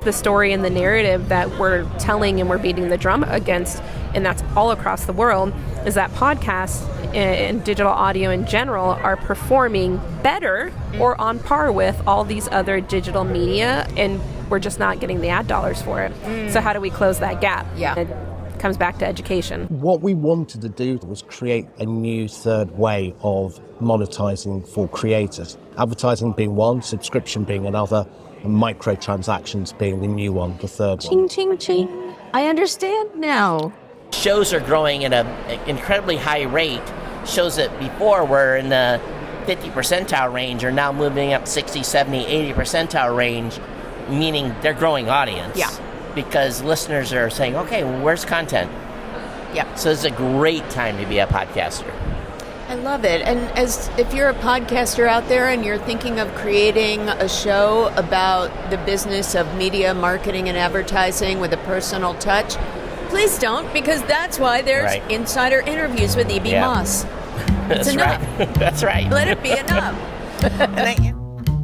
the story and the narrative that we're telling and we're beating the drum against, and that's all across the world, is that podcasts and digital audio in general are performing better or on par with all these other digital media, and we're just not getting the ad dollars for it. So how do we close that gap? Yeah. It comes back to education. What we wanted to do was create a new third way of monetizing for creators. Advertising being one, subscription being another, and microtransactions being the new one, the third one. Ching, ching, ching. I understand now. Shows are growing at an incredibly high rate. Shows that before were in the 50 percentile range are now moving up 60, 70, 80 percentile range, meaning they're growing audience. Yeah. Because listeners are saying, okay, well, where's content? Yeah. So it's a great time to be a podcaster. I love it. And if you're a podcaster out there and you're thinking of creating a show about the business of media, marketing, and advertising with a personal touch, please don't, because that's why there's insider interviews with E.B. Moss. That's enough. right. That's right. Let it be enough.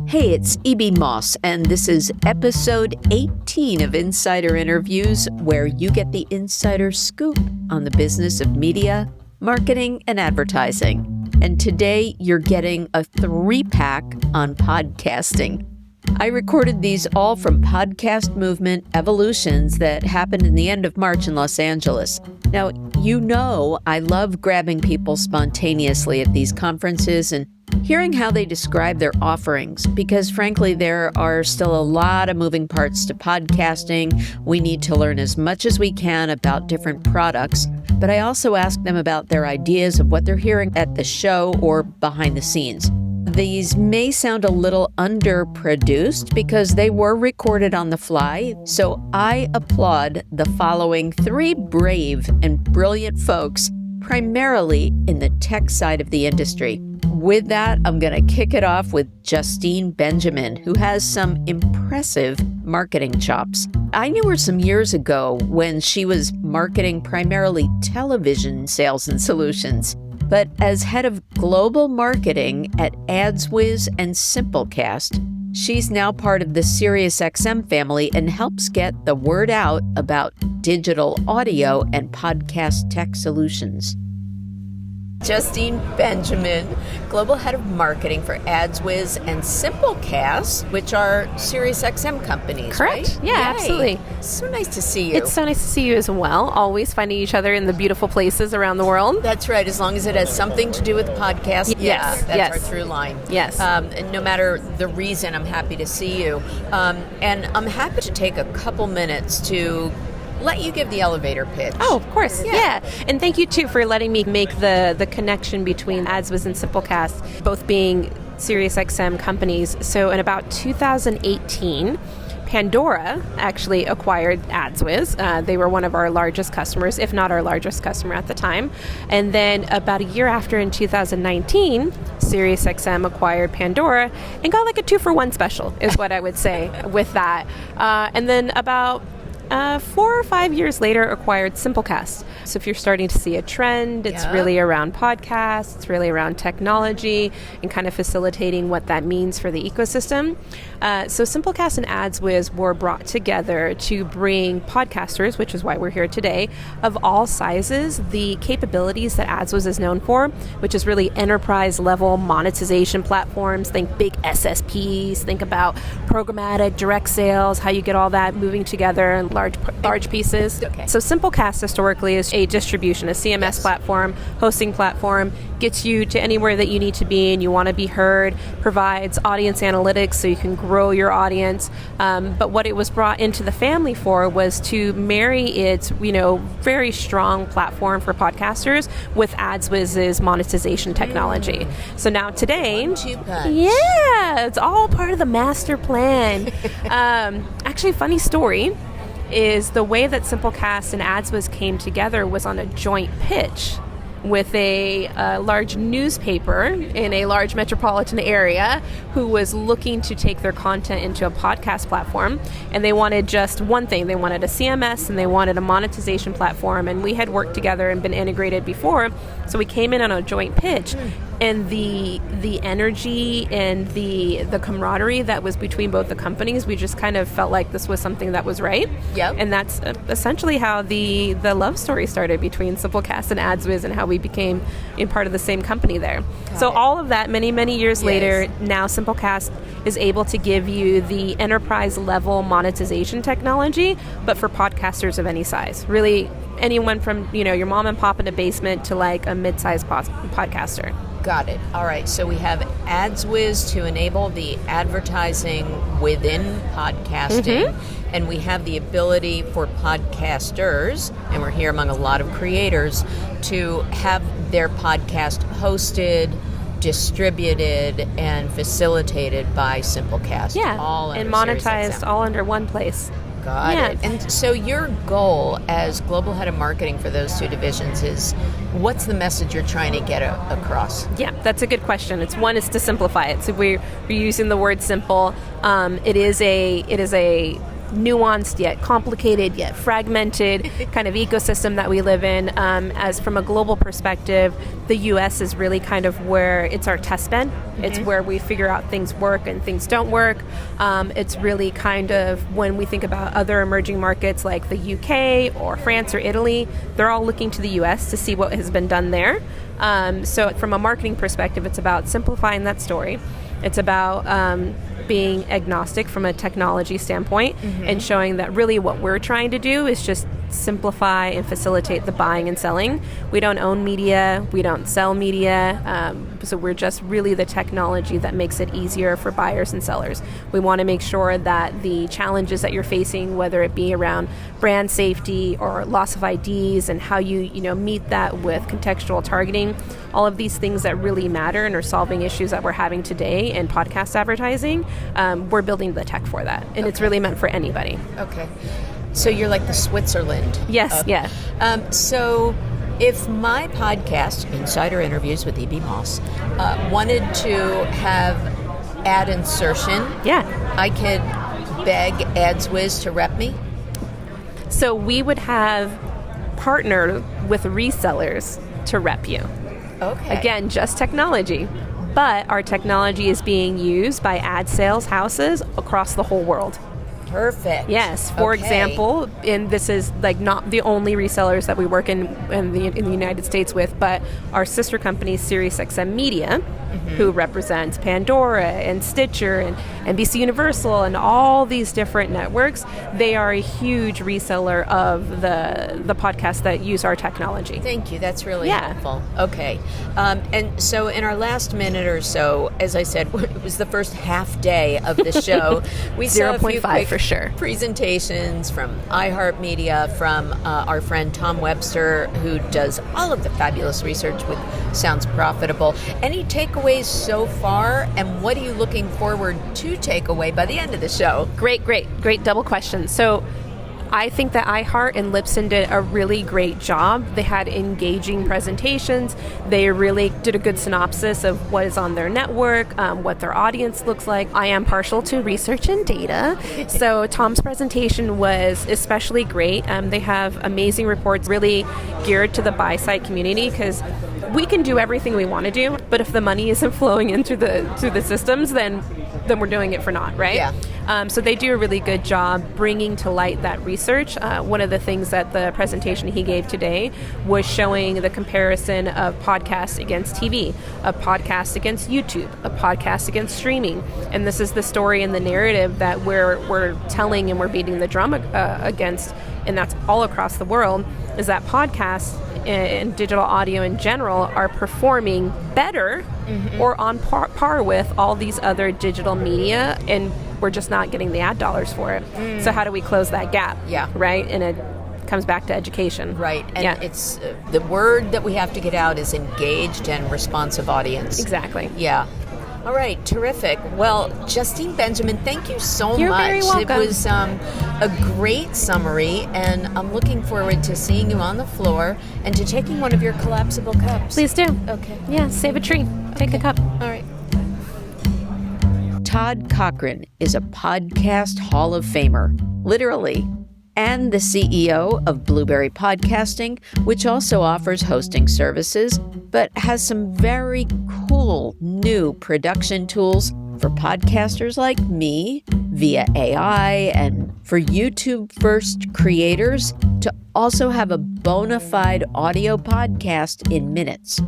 Hey, it's E.B. Moss, and this is episode 18 of Insider Interviews, where you get the insider scoop on the business of media, marketing, and advertising. And today, you're getting a 3-pack on podcasting. I recorded these all from Podcast Movement Evolutions that happened in the end of March in Los Angeles. Now, you know I love grabbing people spontaneously at these conferences and hearing how they describe their offerings, because frankly, there are still a lot of moving parts to podcasting. We need to learn as much as we can about different products, but I also ask them about their ideas of what they're hearing at the show or behind the scenes. These may sound a little underproduced because they were recorded on the fly, so I applaud the following 3 brave and brilliant folks, primarily in the tech side of the industry. With that, I'm going to kick it off with Justine Benjamin, who has some impressive marketing chops. I knew her some years ago when she was marketing primarily television sales and solutions. But as head of global marketing at AdsWizz and Simplecast, she's now part of the SiriusXM family and helps get the word out about digital audio and podcast tech solutions. Justine Benjamin, Global Head of Marketing for AdsWizz and Simplecast, which are SiriusXM companies, Correct. right? Yeah, Yay. absolutely. So nice to see you. It's so nice to see you as well. Always finding each other in the beautiful places around the world. That's right, as long as it has something to do with podcast. Yes, That's yes. our through line. Yes. And no matter the reason, I'm happy to see you. And I'm happy to take a couple minutes to let you give the elevator pitch. Oh, of course. Yeah. And thank you, too, for letting me make the connection between AdsWizz and Simplecast, both being SiriusXM companies. So in about 2018, Pandora actually acquired AdsWizz. They were one of our largest customers, if not our largest customer at the time. And then about a year after, in 2019, SiriusXM acquired Pandora and got like a 2-for-1 special, is what I would say with that. And then about 4 or 5 years later, acquired Simplecast. So if you're starting to see a trend, it's really around podcasts, it's really around technology and kind of facilitating what that means for the ecosystem. So Simplecast and AdsWizz were brought together to bring podcasters, which is why we're here today, of all sizes, the capabilities that AdsWizz is known for, which is really enterprise-level monetization platforms. Think big SSPs, think about programmatic, direct sales, how you get all that moving together in large pieces. Okay. So Simplecast historically is a distribution, a CMS platform, hosting platform, gets you to anywhere that you need to be and you want to be heard, provides audience analytics so you can grow your audience. But what it was brought into the family for was to marry its, very strong platform for podcasters with AdsWizz's monetization technology. So now today, 1-2 punch. yeah, it's all part of the master plan. Actually, funny story is the way that Simplecast and AdsWizz came together was on a joint pitch with a large newspaper in a large metropolitan area who was looking to take their content into a podcast platform. And they wanted just one thing. They wanted a CMS and they wanted a monetization platform. And we had worked together and been integrated before. So we came in on a joint pitch. and the energy and the camaraderie that was between both the companies, we just kind of felt like this was something that was right. Yep. And that's essentially how the love story started between Simplecast and AdsWizz, and how we became a part of the same company there. So all of that, many, many years later, now Simplecast is able to give you the enterprise level monetization technology, but for podcasters of any size. Really, anyone from your mom and pop in a basement to like a mid-sized podcaster. Got it. All right. So we have AdsWizz to enable the advertising within podcasting. And we have the ability for podcasters, and we're here among a lot of creators, to have their podcast hosted, distributed, and facilitated by Simplecast. Yeah, all and under monetized SiriusXM. all under one place. Got it. And so your goal as global head of marketing for those two divisions is, what's the message you're trying to get across? Yeah, that's a good question. One is to simplify it. So we're using the word simple. It is a nuanced yet complicated yet fragmented kind of ecosystem that we live in. As from a global perspective, the US is really kind of where it's our test bed. It's where we figure out things work and things don't work. It's really kind of when we think about other emerging markets like the UK or France or Italy, they're all looking to the US to see what has been done there. So from a marketing perspective, it's about simplifying that story. It's about being agnostic from a technology standpoint and showing that really what we're trying to do is just simplify and facilitate the buying and selling. We don't own media. We don't sell media. So we're just really the technology that makes it easier for buyers and sellers. We want to make sure that the challenges that you're facing, whether it be around brand safety or loss of IDs and how you meet that with contextual targeting, all of these things that really matter and are solving issues that we're having today in podcast advertising, we're building the tech for that. And it's really meant for anybody. Okay. So you're like the Switzerland. Yes, yeah. So if my podcast, Insider Interviews with E.B. Moss, wanted to have ad insertion, I could beg AdsWizz to rep me? So we would have partnered with resellers to rep you. Okay. Again, just technology. But our technology is being used by ad sales houses across the whole world. Perfect. Yes. For example, and this is like not the only resellers that we work in the United States with, but our sister company, SiriusXM Media, who represents Pandora and Stitcher and NBC Universal and all these different networks, they are a huge reseller of the podcasts that use our technology. Thank you. That's really helpful. Okay. And so in our last minute or so, as I said, it was the first half day of the show. We saw a few quick for sure presentations from iHeartMedia, from our friend Tom Webster, who does all of the fabulous research with Sounds Profitable. Any takeaways so far, and what are you looking forward to take away by the end of the show? Great double question. So I think that iHeart and Libsyn did a really great job. They had engaging presentations. They really did a good synopsis of what is on their network, what their audience looks like. I am partial to research and data, so Tom's presentation was especially great. They have amazing reports, really geared to the buy-side community, because we can do everything we want to do, but if the money isn't flowing into the systems, then we're doing it for naught, right? Yeah. So they do a really good job bringing to light that research. One of the things that the presentation he gave today was showing the comparison of podcasts against TV, a podcast against YouTube, a podcast against streaming. And this is the story and the narrative that we're telling and we're beating the drum against, and that's all across the world, is that podcasts and digital audio in general are performing better or on par with all these other digital media, and we're just not getting the ad dollars for it. So how do we close that gap? Yeah. Right? And it comes back to education. Right. And it's the word that we have to get out is engaged and responsive audience. Exactly. Yeah. All right, terrific. Well, Justine Benjamin, thank you so You're much. Very welcome. It was a great summary, and I'm looking forward to seeing you on the floor and to taking one of your collapsible cups. Please do. Okay. Yeah, save a tree. Take a cup. All right. Todd Cochrane is a podcast Hall of Famer. Literally, and the CEO of Blubrry Podcasting, which also offers hosting services, but has some very cool new production tools for podcasters like me via AI, and for YouTube-first creators to also have a bona fide audio podcast in minutes.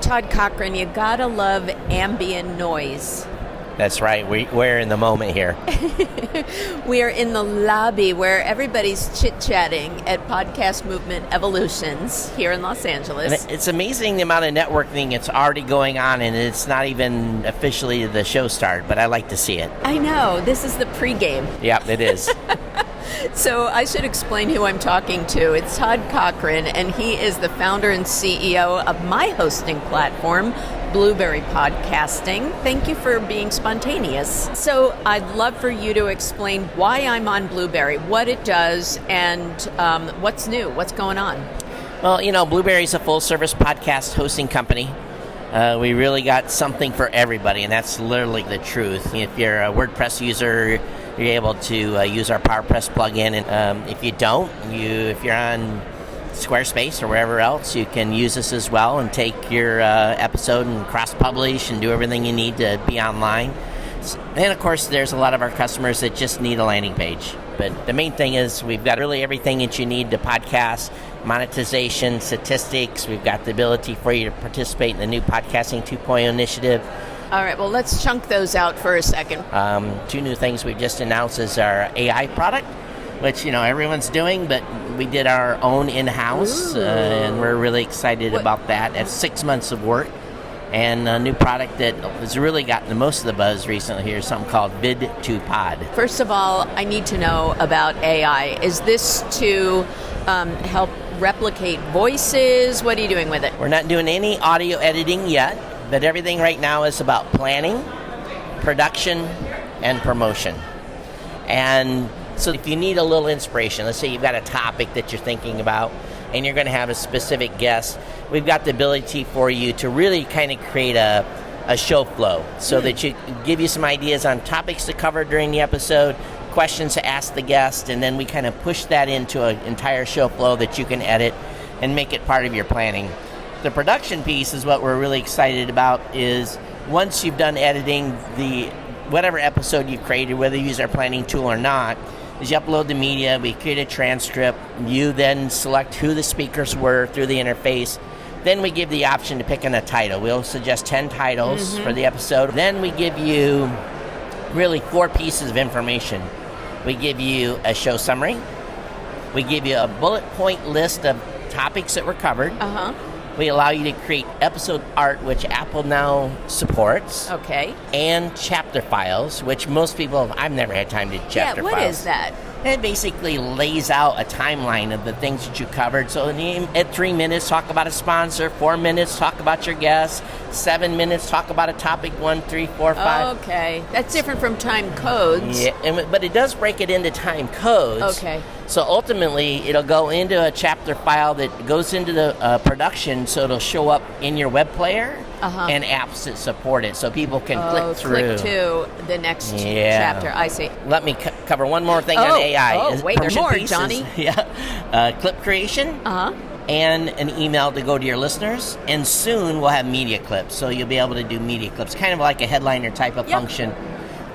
Todd Cochrane, you gotta love ambient noise. That's right. We're in the moment here. We are in the lobby where everybody's chit-chatting at Podcast Movement Evolutions here in Los Angeles. And it's amazing the amount of networking that's already going on, and it's not even officially the show start, but I like to see it. I know. This is the pregame. Yeah, it is. So I should explain who I'm talking to. It's Todd Cochrane, and he is the founder and CEO of my hosting platform, Blubrry Podcasting. Thank you for being spontaneous. So I'd love for you to explain why I'm on Blubrry, what it does, and what's new, what's going on. Well, Blubrry is a full-service podcast hosting company. We really got something for everybody, and that's literally the truth. If you're a WordPress user, you're able to use our PowerPress plugin, and if you don't, if you're on Squarespace or wherever else, you can use this as well and take your episode and cross-publish and do everything you need to be online. And of course, there's a lot of our customers that just need a landing page. But the main thing is we've got really everything that you need to podcast, monetization, statistics. We've got the ability for you to participate in the new Podcasting 2.0 initiative. All right, well, let's chunk those out for a second. Two new things we've just announced is our AI product, which, everyone's doing, but we did our own in-house, and we're really excited about that. That's 6 months of work. And a new product that has really gotten the most of the buzz recently here is something called Vid2Pod. First of all, I need to know about AI. Is this to help replicate voices? What are you doing with it? We're not doing any audio editing yet, but everything right now is about planning, production, and promotion. And so if you need a little inspiration, let's say you've got a topic that you're thinking about and you're going to have a specific guest, we've got the ability for you to really kind of create a show flow so that you give you some ideas on topics to cover during the episode, questions to ask the guest, and then we kind of push that into an entire show flow that you can edit and make it part of your planning. The production piece is what we're really excited about. Is once you've done editing whatever episode you've created, whether you use our planning tool or not, is you upload the media, we create a transcript, you then select who the speakers were through the interface, then we give the option to pick in a title. We'll suggest 10 titles for the episode. Then we give you really 4 pieces of information. We give you a show summary, we give you a bullet point list of topics that were covered. We allow you to create episode art, which Apple now supports. Okay. And chapter files, which most people, I've never had time to chapter files. Yeah, what is that? It basically lays out a timeline of the things that you covered. So at 3 minutes, talk about a sponsor. 4 minutes, talk about your guests. 7 minutes, talk about a topic. 1, 3, 4, 5. Okay. That's different from time codes. Yeah, but it does break it into time codes. Okay. So ultimately, it'll go into a chapter file that goes into the production, so it'll show up in your web player and apps that support it, so people can click through. Click to the next chapter. I see. Let me cover one more thing on AI. Oh, wait, there's more, Johnny. Clip creation. And an email to go to your listeners, and soon we'll have media clips, so you'll be able to do media clips, kind of like a headliner type of function.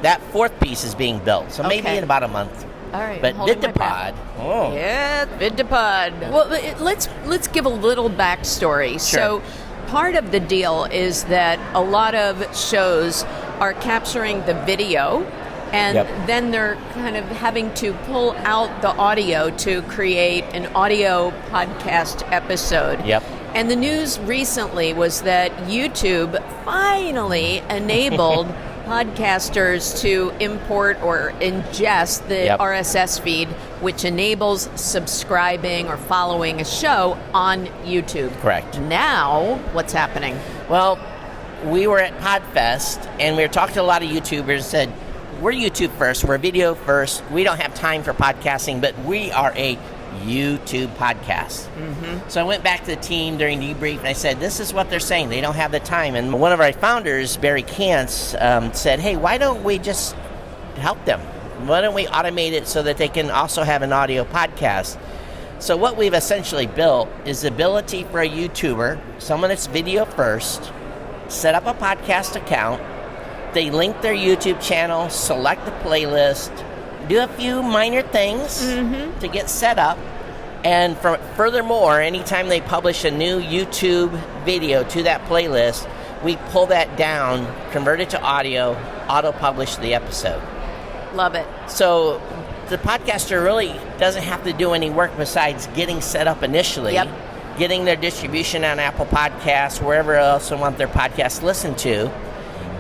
That 4th piece is being built, so maybe in about a month. All right, but Vid2Pod. Yeah, Vid2Pod. Well, let's give a little backstory. Sure. So, part of the deal is that a lot of shows are capturing the video, and then they're kind of having to pull out the audio to create an audio podcast episode. And the news recently was that YouTube finally enabled podcasters to import or ingest the RSS feed, which enables subscribing or following a show on YouTube. Correct. Now, what's happening? Well, we were at PodFest, and we were talking to a lot of YouTubers, said, we're YouTube first, we're video first, we don't have time for podcasting, but we are a YouTube podcast. So I went back to the team during debrief and I said, this is what they're saying, they don't have the time. And one of our founders, Barry Kantz, said, hey, why don't we just help them? Why don't we automate it so that they can also have an audio podcast? So what we've essentially built is the ability for a YouTuber, someone that's video first, set up a podcast account, they link their YouTube channel, select the playlist, do a few minor things to get set up, and furthermore, anytime they publish a new YouTube video to that playlist, we pull that down, convert it to audio, auto-publish the episode. Love it. So the podcaster really doesn't have to do any work besides getting set up initially, getting their distribution on Apple Podcasts, wherever else they want their podcast listened to,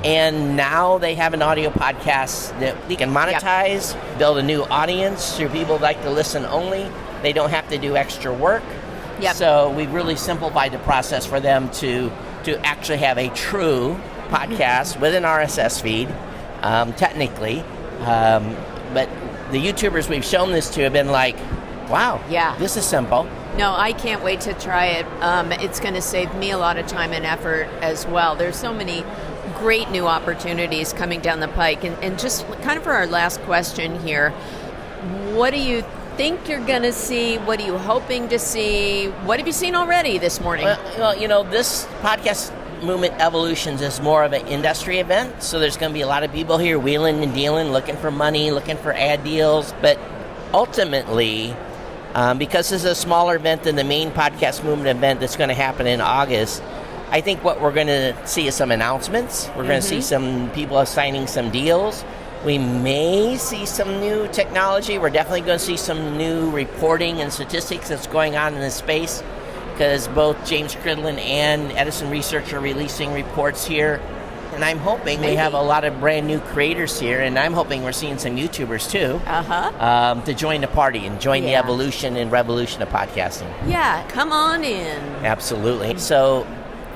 and now they have an audio podcast that they can monetize, build a new audience through people who like to listen only. They don't have to do extra work. So we've really simplified the process for them to actually have a true podcast with an RSS feed, technically. But the YouTubers we've shown this to have been like, wow, this is simple. No, I can't wait to try it. It's going to save me a lot of time and effort as well. There's so many great new opportunities coming down the pike. And just kind of for our last question here, what do you think you're going to see? What are you hoping to see? What have you seen already this morning? Well, this podcast movement Evolutions is more of an industry event, so there's going to be a lot of people here wheeling and dealing, looking for money, looking for ad deals, but ultimately, because this is a smaller event than the main podcast movement event that's going to happen in August, I think what we're going to see is some announcements. We're going to see some people signing some deals. We may see some new technology. We're definitely going to see some new reporting and statistics that's going on in this space, because both James Cridland and Edison Research are releasing reports here. And I'm hoping we have a lot of brand new creators here, and I'm hoping we're seeing some YouTubers too, to join the party and join the evolution and revolution of podcasting. Yeah, come on in. Absolutely. So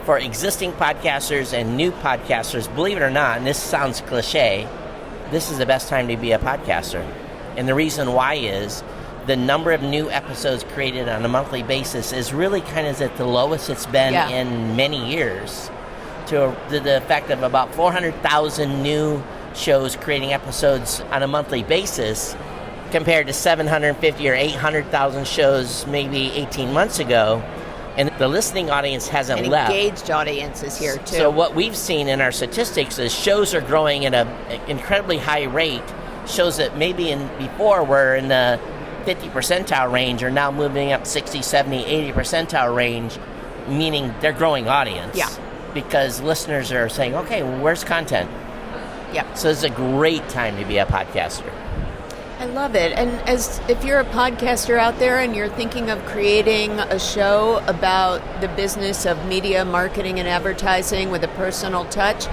for existing podcasters and new podcasters, believe it or not, and this sounds cliche, this is the best time to be a podcaster. And the reason why is the number of new episodes created on a monthly basis is really kind of at the lowest it's been in many years, to the effect of about 400,000 new shows creating episodes on a monthly basis compared to 750 or 800,000 shows maybe 18 months ago. And the listening audience hasn't left. Engaged audience is here too. So what we've seen in our statistics is shows are growing at an incredibly high rate. Shows that maybe before were in the 50 percentile range are now moving up 60, 70, 80 percentile range, meaning they're growing audience. Because listeners are saying, okay, well, where's content? So it's a great time to be a podcaster. I love it. And if you're a podcaster out there and you're thinking of creating a show about the business of media, marketing, and advertising with a personal touch,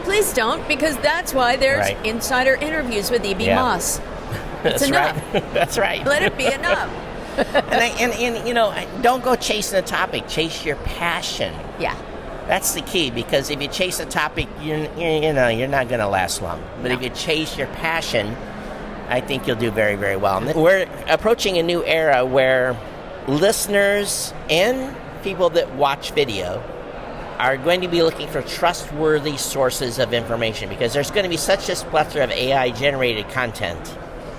please don't, because that's why there's insider interviews with E.B. Moss. It's enough. That's right. Let it be enough. and don't go chasing a topic. Chase your passion. That's the key, because if you chase a topic, you're not going to last long. But if you chase your passion, I think you'll do very, very well. We're approaching a new era where listeners and people that watch video are going to be looking for trustworthy sources of information, because there's going to be such a plethora of AI-generated content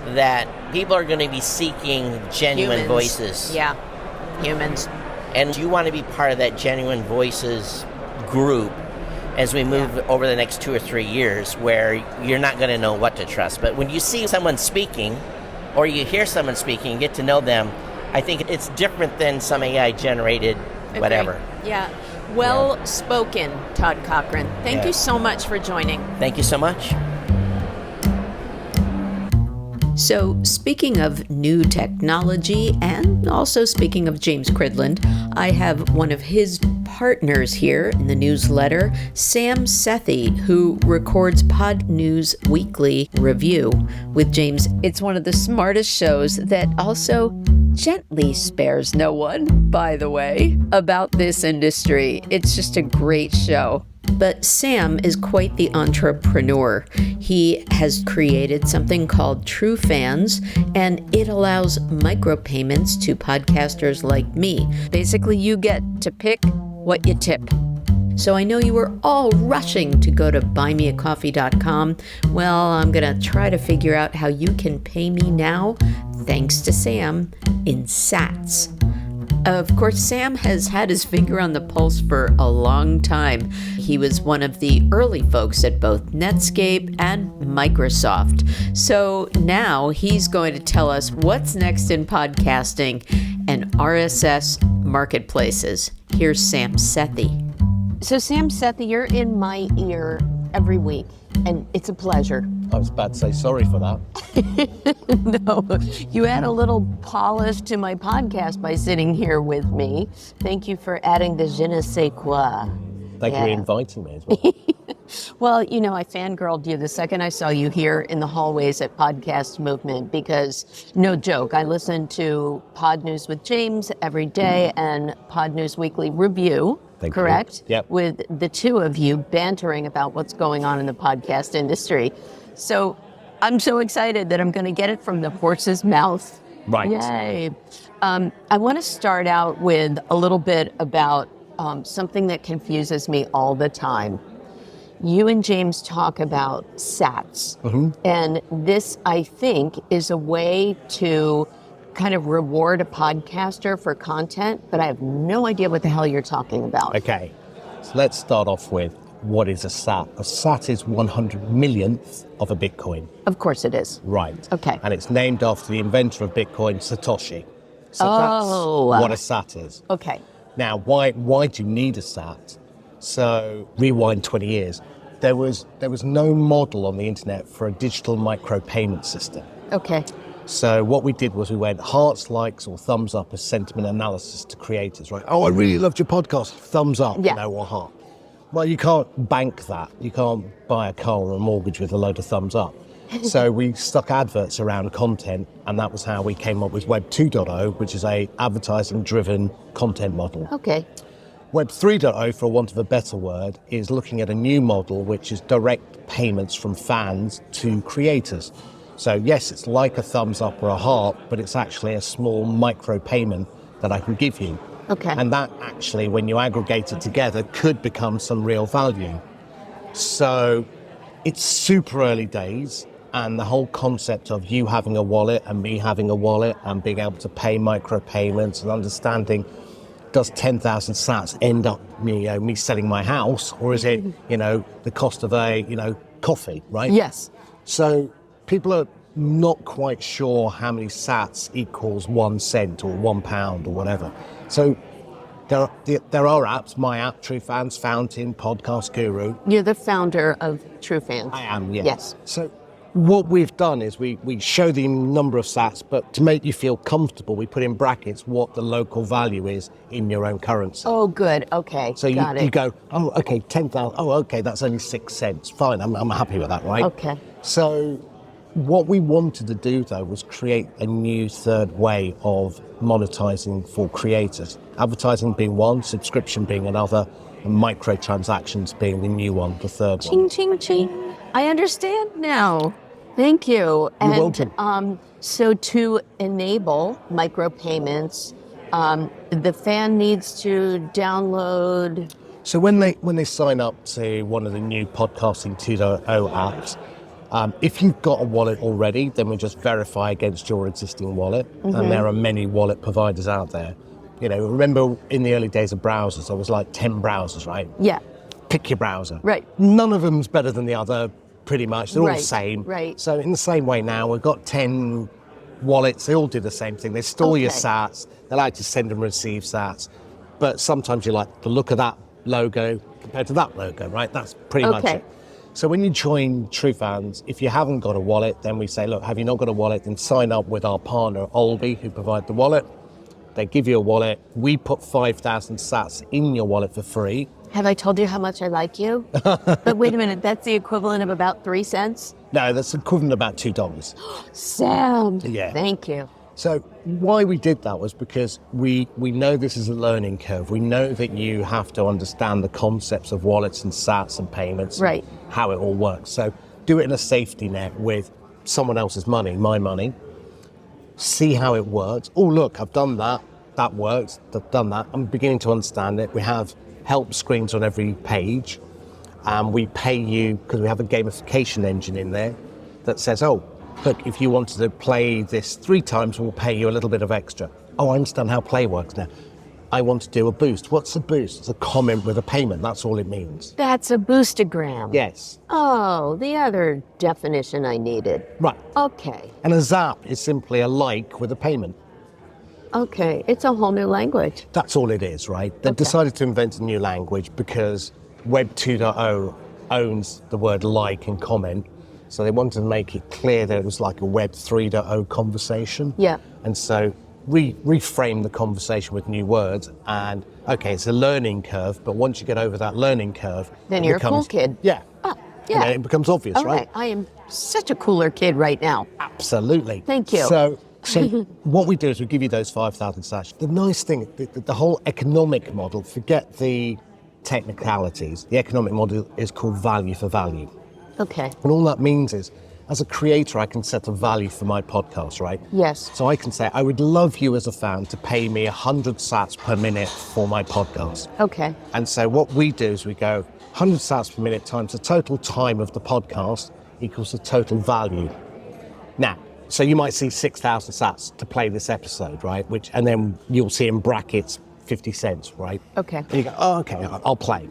that people are going to be seeking genuine voices. Humans. And you want to be part of that genuine voices group as we move over the next 2 or 3 years, where you're not going to know what to trust. But when you see someone speaking, or you hear someone speaking, get to know them, I think it's different than some AI-generated whatever. Well spoken, Todd Cochrane. Thank you so much for joining. Thank you so much. So, speaking of new technology, and also speaking of James Cridland, I have one of his partners here in the newsletter, Sam Sethi, who records PodNews Weekly review with James. It's one of the smartest shows that also gently spares no one, by the way, about this industry. It's just a great show. But Sam is quite the entrepreneur. He has created something called True Fans, and it allows micropayments to podcasters like me. Basically, you get to pick what you tip. So I know you were all rushing to go to buymeacoffee.com. Well, I'm going to try to figure out how you can pay me now, thanks to Sam, in sats. Of course, Sam has had his finger on the pulse for a long time. He was one of the early folks at both Netscape and Microsoft. So now he's going to tell us what's next in podcasting and RSS marketplaces. Here's Sam Sethi. So Sam Sethi, you're in my ear every week, and it's a pleasure. I was about to say sorry for that. No, you add a little polish to my podcast by sitting here with me. Thank you for adding the je ne sais quoi. Thank you for inviting me as well. Well, you know, I fangirled you the second I saw you here in the hallways at Podcast Movement because, no joke, I listen to PodNews with James every day and PodNews Weekly Review. Thank correct? you. Yep. With the two of you bantering about what's going on in the podcast industry. So I'm so excited that I'm going to get it from the horse's mouth. Right. Yay. I want to start out with a little bit about something that confuses me all the time. You and James talk about sats. Mm-hmm. And this, I think, is a way to kind of reward a podcaster for content, but I have no idea what the hell you're talking about. Okay, so let's start off with what is a sat? A sat is 100 millionth of a Bitcoin. Of course it is. Right. Okay. And it's named after the inventor of Bitcoin, Satoshi. So Oh. that's what a sat is. Okay. Now, why do you need a sat? So rewind 20 years. There was no model on the internet for a digital micropayment system. Okay. So what we did was we went hearts, likes, or thumbs up as sentiment analysis to creators, right? Oh, I really loved your podcast. Thumbs up, Yeah. or heart. Well, you can't bank that. You can't buy a car or a mortgage with a load of thumbs up. So we stuck adverts around content, and that was how we came up with Web 2.0, which is a advertising-driven content model. Okay. Web 3.0, for want of a better word, is looking at a new model, which is direct payments from fans to creators. So yes, it's like a thumbs up or a heart, but it's actually a small micro payment that I can give you. Okay. And that actually, when you aggregate it together, could become some real value. So it's super early days, and the whole concept of you having a wallet and me having a wallet and being able to pay micro payments and understanding, does 10,000 sats end up me selling my house, or is it, the cost of a, coffee, right? Yes. So people are not quite sure how many sats equals 1 cent or £1 or whatever. So there are apps, my app, True Fans, Fountain, Podcast Guru. You're the founder of True Fans. I am, yes. Yes. So what we've done is we show the number of sats, but to make you feel comfortable, we put in brackets what the local value is in your own currency. Oh, good. Okay. So Got it. you go, oh, okay, 10,000. Oh, okay, that's only 6 cents. Fine, I'm happy with that, right? Okay. So what we wanted to do, though, was create a new third way of monetizing for creators. Advertising being one, subscription being another, and microtransactions being the new one, the third one. Ching, ching, ching. I understand now. Thank you. You're welcome. So to enable micropayments, the fan needs to download. So when they sign up to one of the new Podcasting 2.0 apps, if you've got a wallet already, then we just verify against your existing wallet. Mm-hmm. And there are many wallet providers out there. Remember in the early days of browsers, there was like 10 browsers, right? Yeah. Pick your browser. Right. None of them's better than the other, pretty much. They're all Right, the same. right. So in the same way now, we've got 10 wallets. They all do the same thing. They store your Okay. sats. They like to send and receive sats. But sometimes you like the look of that logo compared to that logo, right? That's pretty much Okay. it. So when you join True Fans, if you haven't got a wallet, then we say, look, have you not got a wallet? Then sign up with our partner, Olby, who provide the wallet. They give you a wallet. We put 5,000 sats in your wallet for free. Have I told you how much I like you? But wait a minute, that's the equivalent of about 3 cents? No, that's equivalent about $2. Sam, Yeah. Thank you. So why we did that was because we know this is a learning curve. We know that you have to understand the concepts of wallets and sats and payments, Right. and how it all works. So do it in a safety net with someone else's money, my money. See how it works. Oh, look, I've done that. That works. I've done that. I'm beginning to understand it. We have help screens on every page. And we pay you, because we have a gamification engine in there that says, oh, look, if you wanted to play this 3 times, we'll pay you a little bit of extra. Oh, I understand how Play works now. I want to do a boost. What's a boost? It's a comment with a payment. That's all it means. That's a boostagram. Yes. Oh, the other definition I needed. Right. Okay. And a zap is simply a like with a payment. Okay. It's a whole new language. That's all it is, right? They've decided to invent a new language because Web 2.0 owns the word like and comment. So they wanted to make it clear that it was like a Web 3.0 conversation. Yeah. And so reframe the conversation with new words. And okay, it's a learning curve, but once you get over that learning curve, then you're a cool kid. Yeah. Oh, yeah. It becomes obvious, All right. I am such a cooler kid right now. Absolutely. Thank you. So what we do is we give you those 5,000 sats. The nice thing, the whole economic model, forget the technicalities. The economic model is called value for value. Okay. And all that means is, as a creator, I can set a value for my podcast, right? Yes. So I can say, I would love you as a fan to pay me 100 sats per minute for my podcast. Okay. And so what we do is we go 100 sats per minute times the total time of the podcast equals the total value. Now, so you might see 6,000 sats to play this episode, right? And then you'll see in brackets 50 cents, right? Okay. And you go, oh, okay, I'll play.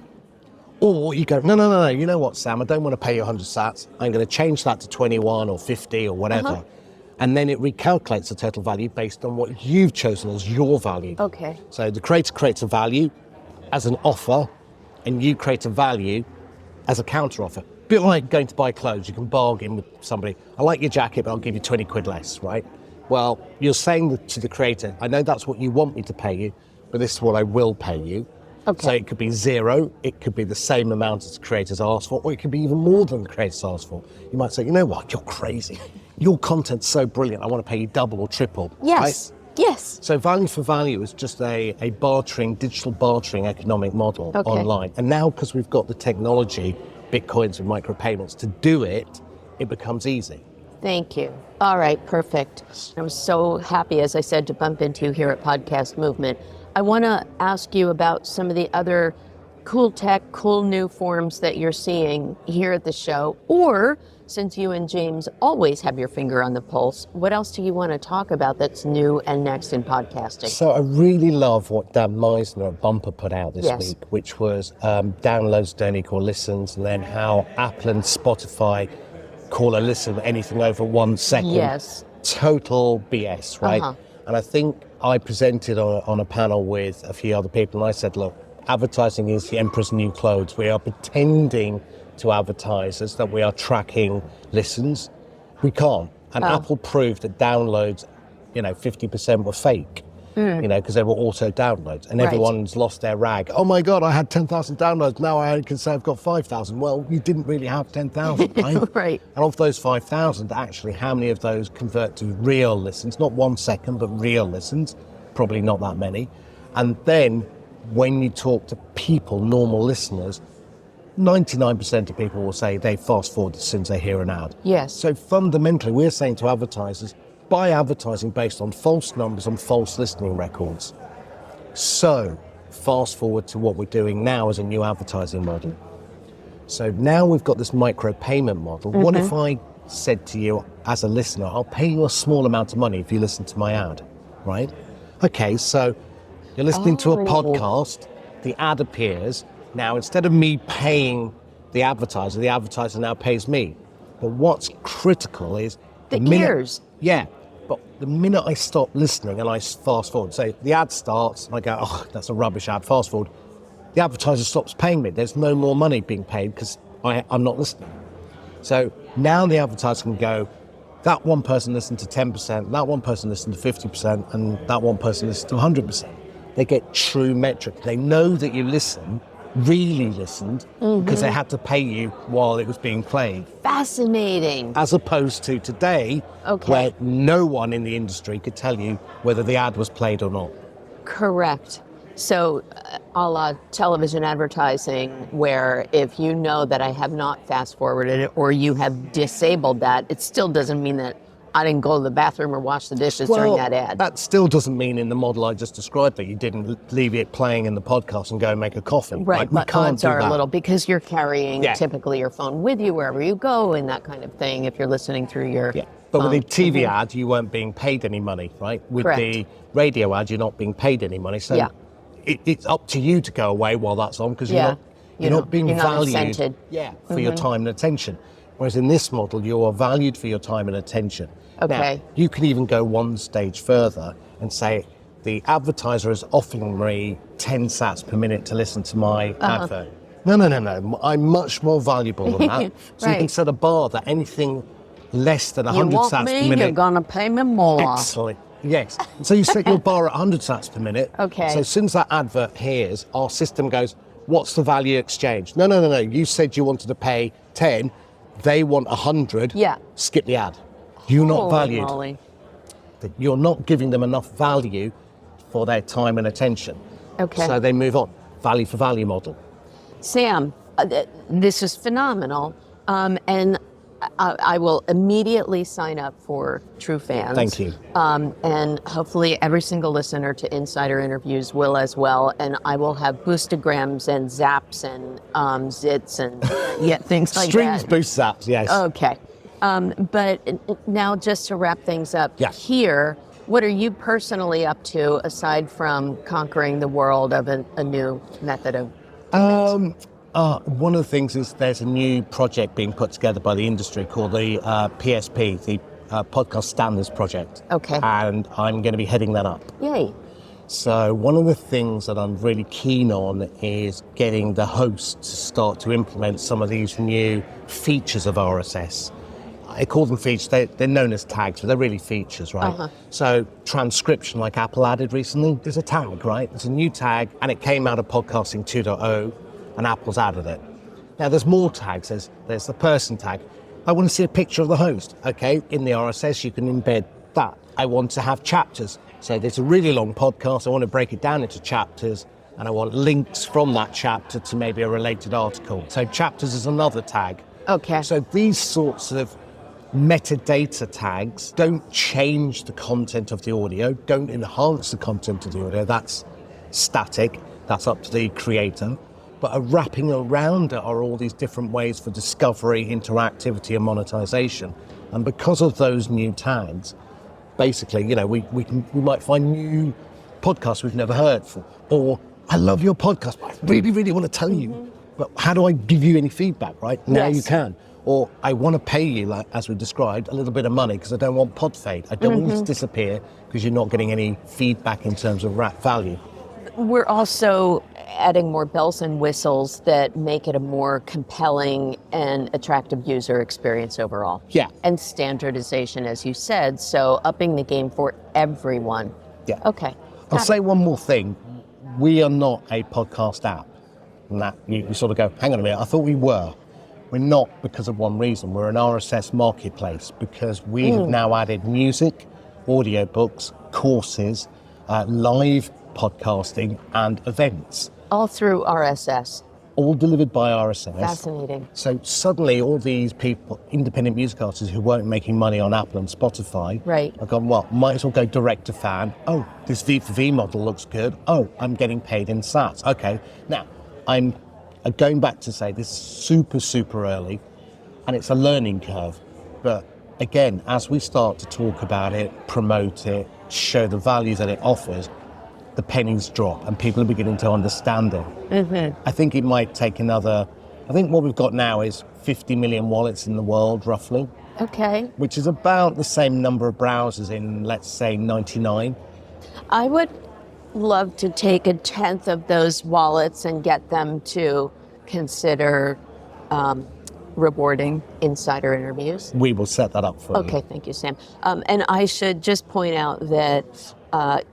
Or you go, no, you know what, Sam, I don't want to pay you 100 sats. I'm going to change that to 21 or 50 or whatever. Uh-huh. And then it recalculates the total value based on what you've chosen as your value. Okay. So the creator creates a value as an offer, and you create a value as a counter offer. A bit like going to buy clothes, you can bargain with somebody. I like your jacket, but I'll give you 20 quid less, right? Well, you're saying to the creator, I know that's what you want me to pay you, but this is what I will pay you. Okay. So it could be 0, it could be the same amount as the creators asked for, or it could be even more than the creators asked for. You might say, you know what, you're crazy. Your content's so brilliant, I want to pay you double or triple. Yes, right? Yes. So value for value is just a digital bartering economic model online. And now, because we've got the technology, Bitcoins and micropayments to do it, it becomes easy. Thank you. All right, perfect. I was so happy, as I said, to bump into you here at Podcast Movement. I want to ask you about some of the other cool tech, cool new forms that you're seeing here at the show, or since you and James always have your finger on the pulse, what else do you want to talk about that's new and next in podcasting? So I really love what Dan Meisner at Bumper put out this week, which was downloads don't equal listens, and then how Apple and Spotify call a listen anything over 1 second. Yes. Total BS, right? Uh-huh. And I think I presented on a panel with a few other people, and I said, look, advertising is the emperor's new clothes. We are pretending to advertisers that we are tracking listens. We can't. And Apple proved that downloads, 50% were fake, because they were auto downloads, and everyone's lost their rag. Oh my God, I had 10,000 downloads. Now I can say I've got 5,000. Well, you didn't really have 10,000, right? Right. And of those 5,000, actually, how many of those convert to real listens? Not 1 second, but real listens. Probably not that many. And then when you talk to people, normal listeners, 99% of people will say they fast forward as soon as they hear an ad. Yes. So fundamentally, we're saying to advertisers, buy advertising based on false numbers and false listening records. So fast forward to what we're doing now as a new advertising model. So now we've got this micro payment model. What if I said to you as a listener, I'll pay you a small amount of money if you listen to my ad, right? Okay, so you're listening to a podcast, the ad appears. Now, instead of me paying the advertiser now pays me. But what's critical is the ears. Yeah, but the minute I stop listening and I fast forward, say the ad starts, and I go, oh, that's a rubbish ad, fast forward, the advertiser stops paying me. There's no more money being paid because I'm not listening. So now the advertiser can go, that one person listened to 10%, that one person listened to 50%, and that one person listened to 100%. They get true metrics. They know that you really listened, because they had to pay you while it was being played. Fascinating. As opposed to today, where no one in the industry could tell you whether the ad was played or not. Correct. So, a la television advertising, where if you know that I have not fast forwarded it or you have disabled that, it still doesn't mean that I didn't go to the bathroom or wash the dishes during that ad. That still doesn't mean in the model I just described that you didn't leave it playing in the podcast and go and make a coffee. Right, we but can't odds do are that. a little, because you're carrying typically your phone with you wherever you go and that kind of thing if you're listening through your But with the TV ad, you weren't being paid any money, right? With the radio ad, you're not being paid any money. So it's up to you to go away while that's on, because you're not being valued for your time and attention. Whereas in this model, you are valued for your time and attention. Okay. Now, you can even go one stage further and say, the advertiser is offering me 10 sats per minute to listen to my advert. No. I'm much more valuable than that. So you can set a bar that anything less than 100 sats per minute. You're going to pay me more. Excellent. Yes. So you set your bar at 100 sats per minute. Okay. So as soon as that advert hears, our system goes, what's the value exchange? No. You said you wanted to pay 10. They want 100. Yeah. Skip the ad. You're not valued. Moly. You're not giving them enough value for their time and attention. Okay. So they move on. Value for value model. Sam, this is phenomenal. And I will immediately sign up for True Fans. Thank you. And hopefully every single listener to Insider Interviews will as well. And I will have boostograms and zaps and zits and things like Streams, that. boost zaps, yes. Okay. But now just to wrap things up here, what are you personally up to aside from conquering the world of a new method of one of the things is there's a new project being put together by the industry called the PSP, the Podcast Standards Project. Okay. And I'm going to be heading that up. Yay. So one of the things that I'm really keen on is getting the hosts to start to implement some of these new features of RSS. I call them features, they're known as tags, but they're really features, right? So transcription, like Apple added recently, there's a tag, right? It's a new tag, and it came out of Podcasting 2.0, and Apple's added it. Now there's more tags, there's the person tag. I want to see a picture of the host. Okay, in the RSS you can embed that. I want to have chapters. So there's a really long podcast, I want to break it down into chapters, and I want links from that chapter to maybe a related article. So chapters is another tag. Okay. So these sorts of metadata tags don't change the content of the audio, don't enhance the content of the audio, that's static, that's up to the creator. But wrapping around it are all these different ways for discovery, interactivity, and monetization. And because of those new tags, basically, we might find new podcasts we've never heard for. Or, I love your podcast, but I really, really want to tell you. But how do I give you any feedback, right? Now you can. Or, I want to pay you, like, as we described, a little bit of money because I don't want pod fade. I don't want you to disappear because you're not getting any feedback in terms of value. We're also adding more bells and whistles that make it a more compelling and attractive user experience overall. Yeah. And standardization, as you said, so upping the game for everyone. Yeah. Okay. I'll say one more thing. We are not a podcast app. And that you sort of go, hang on a minute, I thought we were. We're not because of one reason. We're an RSS marketplace because we have now added music, audiobooks, courses, live podcasting, and events. All through RSS. All delivered by RSS. Fascinating. So suddenly all these people, independent music artists who weren't making money on Apple and Spotify, have gone, well, might as well go direct to fan. Oh, this V4V model looks good. Oh, I'm getting paid in sats. Okay, now I'm going back to say this is super, super early and it's a learning curve. But again, as we start to talk about it, promote it, show the value that it offers, the pennies drop and people are beginning to understand it. I think it might take I think what we've got now is 50 million wallets in the world, roughly. Okay. Which is about the same number of browsers in, let's say, 99. I would love to take a tenth of those wallets and get them to consider rewarding insider interviews. We will set that up for you. Okay, thank you, Sam. And I should just point out that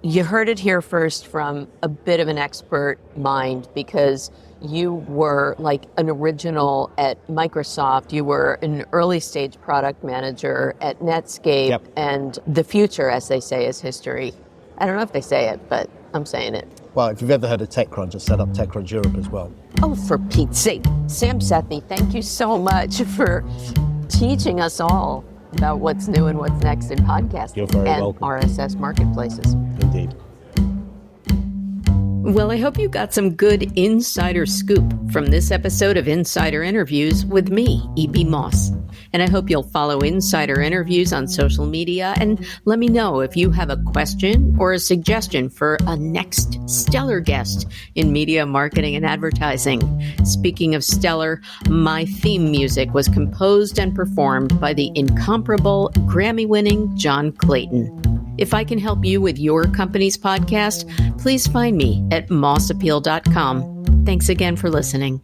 you heard it here first from a bit of an expert mind because you were like an original at Microsoft. You were an early stage product manager at Netscape, and the future, as they say, is history. I don't know if they say it, but I'm saying it. Well, if you've ever heard of TechCrunch, I set up TechCrunch Europe as well. Oh, for Pete's sake. Sam Sethi, thank you so much for teaching us all about what's new and what's next in podcasting. You're very and welcome. RSS marketplaces. Indeed. Well, I hope you got some good insider scoop from this episode of Insider Interviews with me, E.B. Moss. And I hope you'll follow Insider Interviews on social media and let me know if you have a question or a suggestion for a next stellar guest in media, marketing, and advertising. Speaking of stellar, my theme music was composed and performed by the incomparable Grammy-winning John Clayton. If I can help you with your company's podcast, please find me at mossappeal.com. Thanks again for listening.